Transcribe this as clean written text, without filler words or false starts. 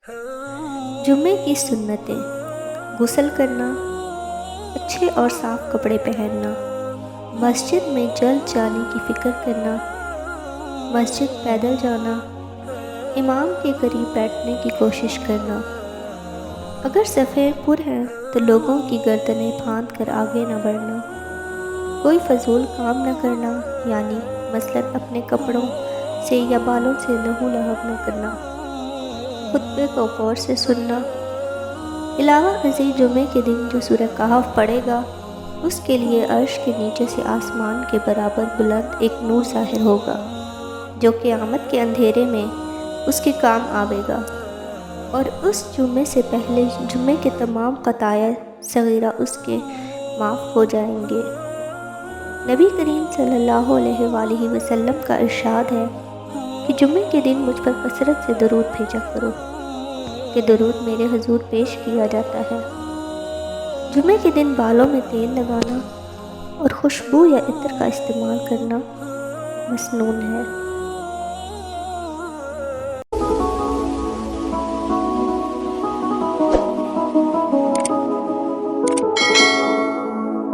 جمعے کی سنتیں: غسل کرنا، اچھے اور صاف کپڑے پہننا، مسجد میں جلد جانے کی فکر کرنا، مسجد پیدل جانا، امام کے قریب بیٹھنے کی کوشش کرنا، اگر صفیں پر ہیں تو لوگوں کی گردنیں پھاند کر آگے نہ بڑھنا، کوئی فضول کام نہ کرنا، یعنی مثلاً اپنے کپڑوں سے یا بالوں سے لہو لہب نہ کرنا، خطبے کو غور سے سننا۔ علاوہ ازیں جمعے کے دن جو سورہ کہف پڑھے گا اس کے لیے عرش کے نیچے سے آسمان کے برابر بلند ایک نور ظاہر ہوگا جو قیامت کے اندھیرے میں اس کے کام آئے گا، اور اس جمعے سے پہلے جمعے کے تمام خطایا صغیرہ اس کے معاف ہو جائیں گے۔ نبی کریم صلی اللہ علیہ وآلہ وسلم کا ارشاد ہے کہ جمعے کے دن مجھ پر کثرت سے درود بھیجا کرو کہ درود میرے حضور پیش کیا جاتا ہے۔ جمعے کے دن بالوں میں تیل لگانا اور خوشبو یا عطر کا استعمال کرنا مسنون ہے۔